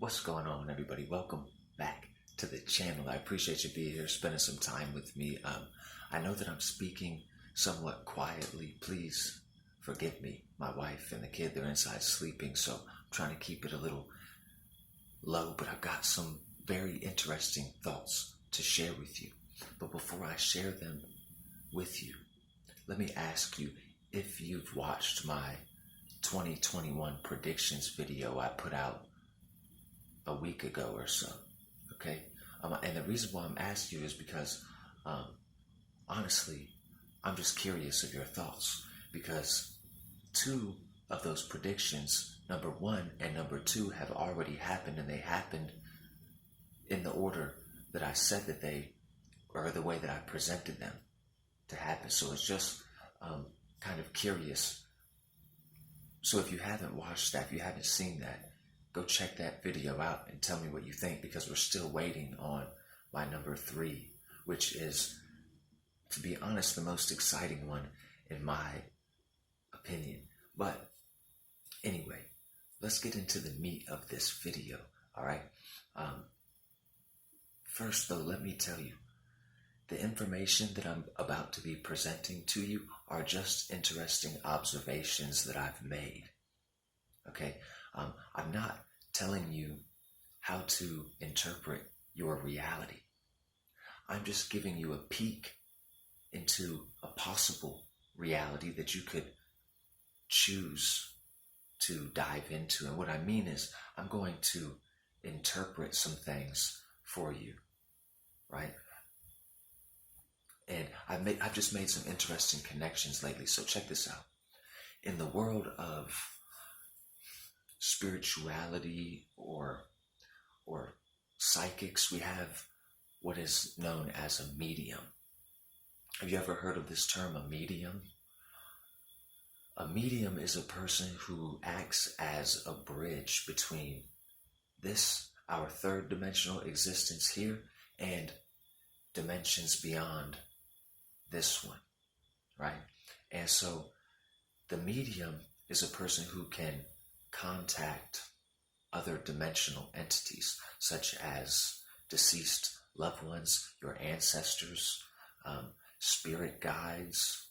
What's going on, everybody? Welcome back to the channel. I appreciate you being here, spending some time with me. I know that I'm speaking somewhat quietly. Please forgive me. My wife and the kid, they're inside sleeping, so I'm trying to keep it a little low, but I've got some very interesting thoughts to share with you. But before I share them with you, let me ask you if you've watched my 2021 predictions video I put out a week ago or so. Okay, and the reason why I'm asking you is because honestly, I'm just curious of your thoughts, because two of those predictions, number one and number two, have already happened, and they happened in the order that I said that they, or the way that I presented them to happen. So it's just kind of curious. So if you haven't watched that, if you haven't seen that, go check that video out and tell me what you think, because we're still waiting on my number three, which is, to be honest, the most exciting one in my opinion. But anyway, let's get into the meat of this video, all right? First, though, let me tell you, the information that I'm about to be presenting to you are just interesting observations that I've made, okay? I'm not telling you how to interpret your reality. I'm just giving you a peek into a possible reality that you could choose to dive into. And what I mean is, I'm going to interpret some things for you, right? And I've just made some interesting connections lately. So check this out. In the world of spirituality or psychics, we have what is known as a medium. Have you ever heard of this term, a medium? A medium is a person who acts as a bridge between this, our third dimensional existence here, and dimensions beyond this one, right? And so the medium is a person who can contact other dimensional entities, such as deceased loved ones, your ancestors, spirit guides,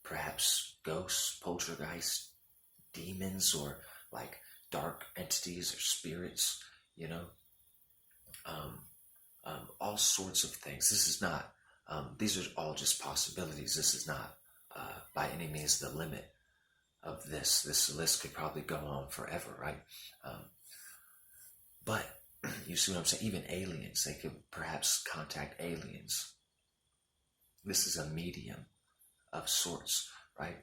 perhaps ghosts, poltergeists, demons, or like dark entities or spirits, all sorts of things. This is not, these are all just possibilities. This is not by any means the limit of this. This list could probably go on forever, right? But you see what I'm saying? Even aliens, they could perhaps contact aliens. This is a medium of sorts, right?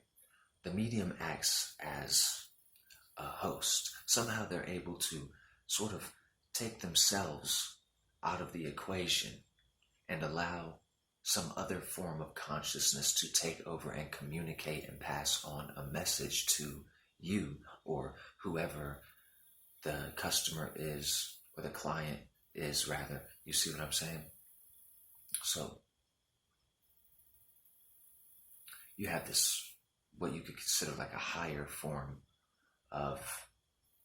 The medium acts as a host. Somehow they're able to sort of take themselves out of the equation and allow some other form of consciousness to take over and communicate and pass on a message to you, or whoever the customer is, or the client is, rather. You see what I'm saying? So you have this, what you could consider like a higher form of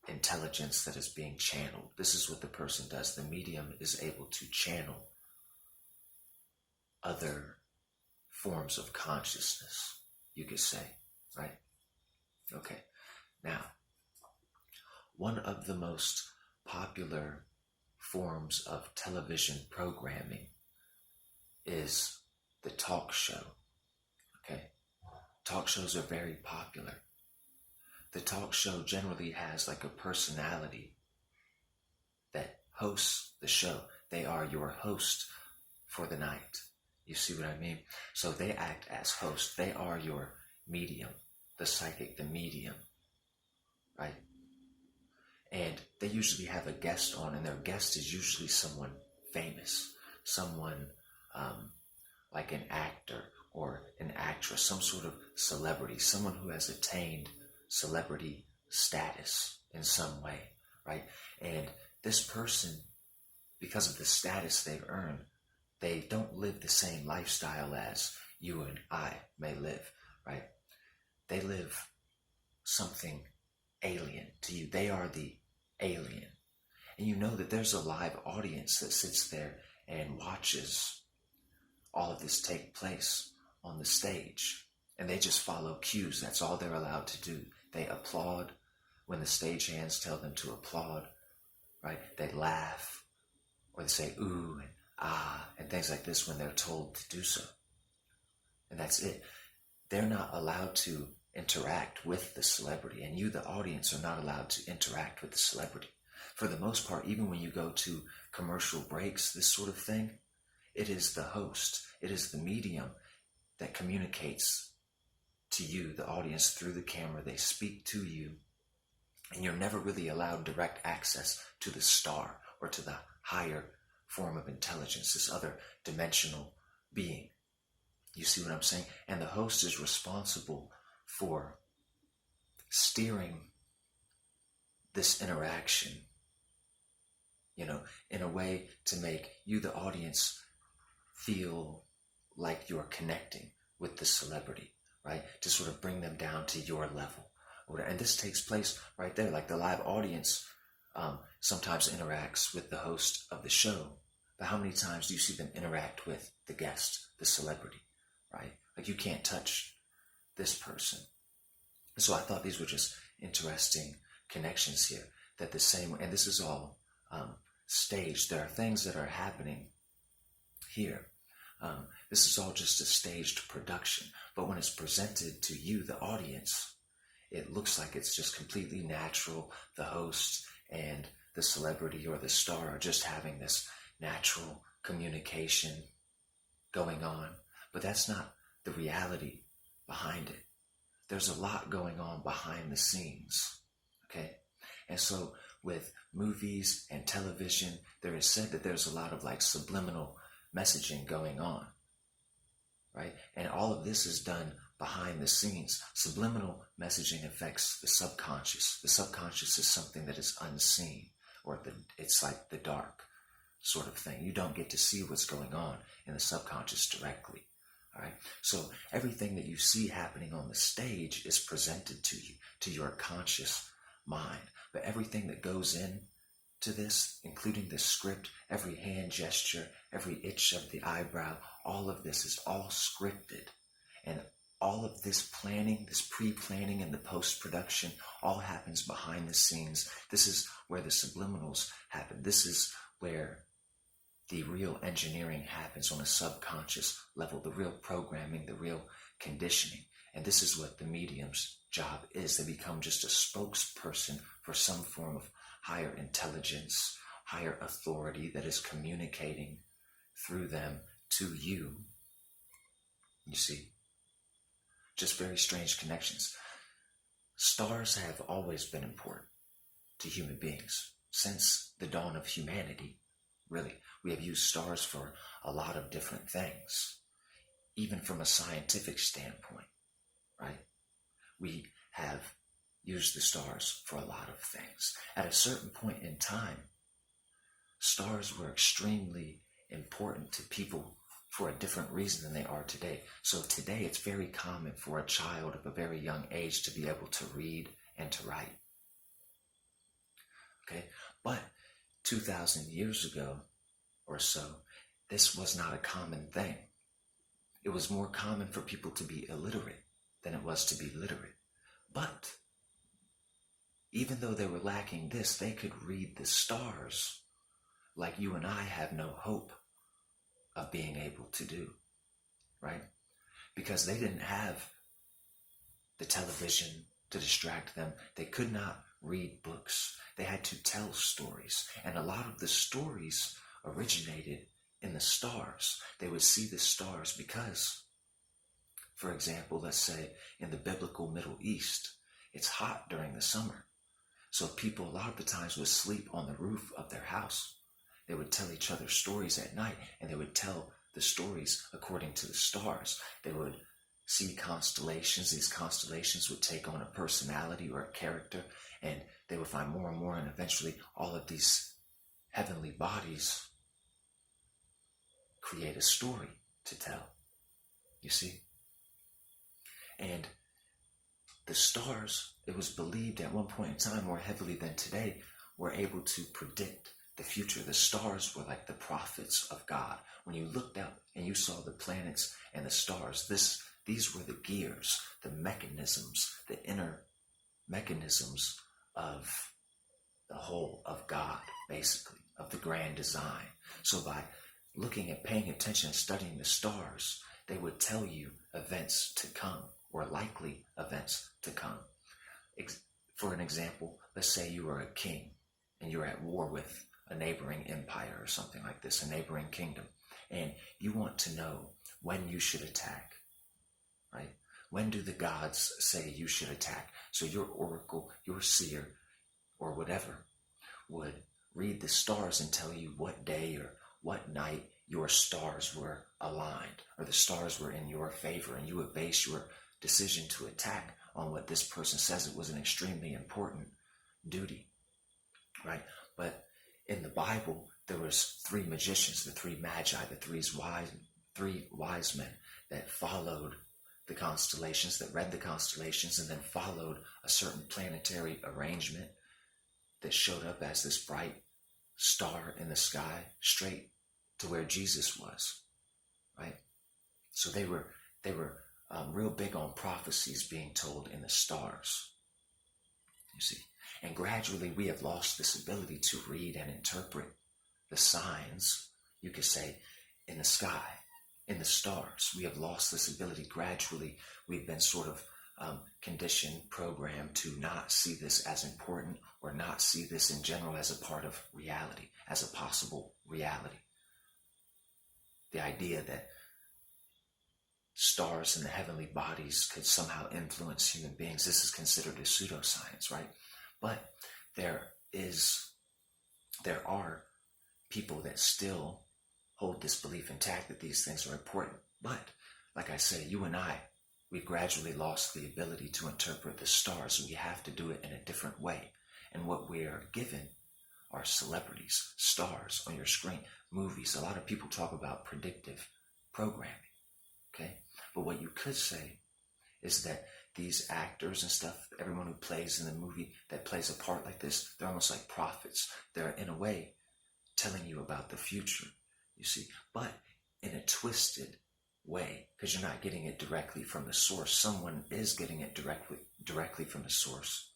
intelligence that is being channeled. This is what the person does. The medium is able to channel other forms of consciousness, you could say, right? Okay. Now, one of the most popular forms of television programming is the talk show. Okay. Talk shows are very popular. The talk show generally has like a personality that hosts the show. They are your host for the night. You see what I mean? So they act as hosts. They are your medium, the psychic, the medium, right? And they usually have a guest on, and their guest is usually someone famous, someone like an actor or an actress, some sort of celebrity, someone who has attained celebrity status in some way, right? And this person, because of the status they've earned, they don't live the same lifestyle as you and I may live, right? They live something alien to you. They are the alien. And you know that there's a live audience that sits there and watches all of this take place on the stage. And they just follow cues. That's all they're allowed to do. They applaud when the stagehands tell them to applaud, right? They laugh, or they say ooh and ah and things like this when they're told to do so. And that's it. They're not allowed to interact with the celebrity, and you, the audience, are not allowed to interact with the celebrity. For the most part, even when you go to commercial breaks, this sort of thing, it is the host, it is the medium that communicates to you, the audience, through the camera. They speak to you, and you're never really allowed direct access to the star or to the higher form of intelligence, this other dimensional being. You see what I'm saying? And the host is responsible for steering this interaction, in a way to make you, the audience, feel like you're connecting with the celebrity, right? To sort of bring them down to your level. And this takes place right there. Like the live audience sometimes interacts with the host of the show. But how many times do you see them interact with the guest, the celebrity, right? Like you can't touch this person. So I thought these were just interesting connections here. That the same, and this is all staged. There are things that are happening here. This is all just a staged production. But when it's presented to you, the audience, it looks like it's just completely natural. The host and the celebrity or the star are just having this natural communication going on. But that's not the reality behind it. There's a lot going on behind the scenes, okay? And so with movies and television, there is said that there's a lot of like subliminal messaging going on, right? And all of this is done behind the scenes. Subliminal messaging affects the subconscious. The subconscious is something that is unseen, or it's like the dark sort of thing. You don't get to see what's going on in the subconscious directly. All right. So everything that you see happening on the stage is presented to you, to your conscious mind. But everything that goes in to this, including the script, every hand gesture, every itch of the eyebrow, all of this is all scripted. And all of this planning, this pre-planning and the post-production, all happens behind the scenes. This is where the subliminals happen. This is where the real engineering happens on a subconscious level, the real programming, the real conditioning. And this is what the medium's job is. They become just a spokesperson for some form of higher intelligence, higher authority that is communicating through them to you. You see? Just very strange connections. Stars have always been important to human beings. Since the dawn of humanity, really, we have used stars for a lot of different things, even from a scientific standpoint, right? We have used the stars for a lot of things. At a certain point in time, stars were extremely important to people for a different reason than they are today. So today it's very common for a child of a very young age to be able to read and to write. Okay, but 2,000 years ago or so, this was not a common thing. It was more common for people to be illiterate than it was to be literate. But even though they were lacking this, they could read the stars like you and I have no hope of being able to do, right? Because they didn't have the television to distract them. They could not read books. They had to tell stories. And a lot of the stories originated in the stars. They would see the stars because, for example, let's say in the biblical Middle East, it's hot during the summer. So people a lot of the times would sleep on the roof of their house. They would tell each other stories at night, and they would tell the stories according to the stars. They would see constellations. These constellations would take on a personality or a character, and they would find more and more, and eventually all of these heavenly bodies create a story to tell, you see? And the stars, it was believed at one point in time more heavily than today, were able to predict the future. The stars were like the prophets of God. When you looked out and you saw the planets and the stars, these were the gears, the mechanisms, the inner mechanisms of the whole of God, basically, of the grand design. So by looking at, paying attention and studying the stars, they would tell you events to come, or likely events to come. For an example, let's say you are a king and you're at war with a neighboring empire or something like this, a neighboring kingdom, and you want to know when you should attack, right? When do the gods say you should attack? So your oracle, your seer, or whatever, would read the stars and tell you what day or what night your stars were aligned, or the stars were in your favor, and you would base your decision to attack on what this person says. It was an extremely important duty, right? But in the Bible, there was three magicians, the three magi, the three wise men that followed the constellations, that read the constellations, and then followed a certain planetary arrangement that showed up as this bright star in the sky straight to where Jesus was, right? So they were real big on prophecies being told in the stars, you see. And gradually we have lost this ability to read and interpret the signs, you could say, in the sky, in the stars. We have lost this ability gradually. We've been sort of conditioned, programmed to not see this as important, or not see this in general as a part of reality, as a possible reality. The idea that stars and the heavenly bodies could somehow influence human beings, this is considered a pseudoscience, right? But there are people that still hold this belief intact that these things are important. But like I say, you and I, we've gradually lost the ability to interpret the stars. We have to do it in a different way. And what we are given are celebrities, stars on your screen, movies. A lot of people talk about predictive programming, okay? But what you could say is that these actors and stuff, everyone who plays in the movie that plays a part like this, they're almost like prophets. They're, in a way, telling you about the future, you see, but in a twisted way, because you're not getting it directly from the source. Someone is getting it directly from the source,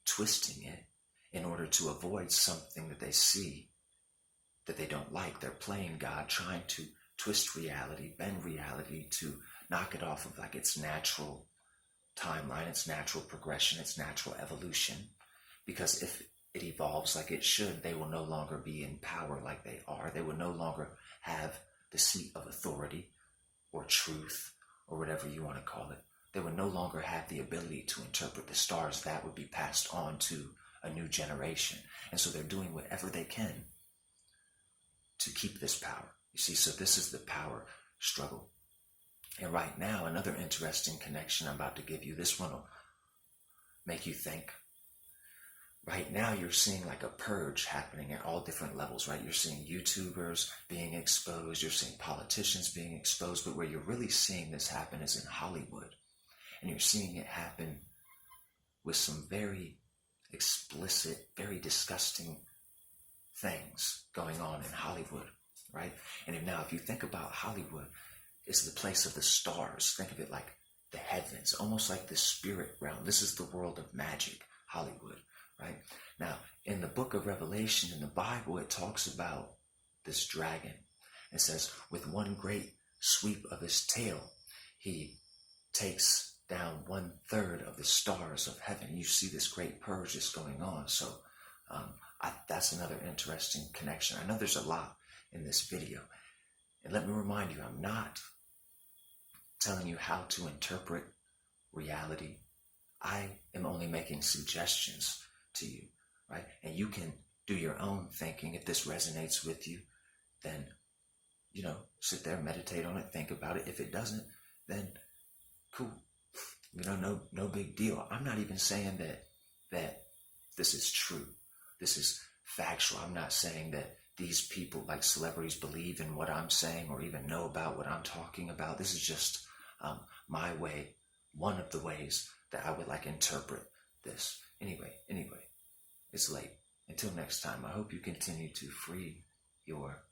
twisting it in order to avoid something that they see that they don't like. They're playing God, trying to twist reality, bend reality to knock it off of like its natural timeline, its natural progression, its natural evolution. Because if it evolves like it should, they will no longer be in power like they are. They will no longer have the seat of authority or truth or whatever you want to call it. They would no longer have the ability to interpret the stars. That would be passed on to a new generation. And so they're doing whatever they can to keep this power. You see, so this is the power struggle. And right now, another interesting connection I'm about to give you, this one will make you think. Right now, you're seeing like a purge happening at all different levels, right? You're seeing YouTubers being exposed. You're seeing politicians being exposed. But where you're really seeing this happen is in Hollywood. And you're seeing it happen with some very explicit, very disgusting things going on in Hollywood, right? And if you think about Hollywood, it's the place of the stars. Think of it like the heavens, almost like the spirit realm. This is the world of magic, Hollywood, right? Now, in the book of Revelation, in the Bible, it talks about this dragon. It says, with one great sweep of his tail, he takes down 1/3 of the stars of heaven. You see this great purge that's going on. So that's another interesting connection. I know there's a lot in this video. And let me remind you, I'm not telling you how to interpret reality. I am only making suggestions to you, right? And you can do your own thinking. If this resonates with you, then, sit there, meditate on it, think about it. If it doesn't, then cool. No big deal. I'm not even saying that this is true. This is factual. I'm not saying that these people, like celebrities, believe in what I'm saying or even know about what I'm talking about. This is just my way, one of the ways that I would interpret this. Anyway, it's late. Until next time, I hope you continue to free your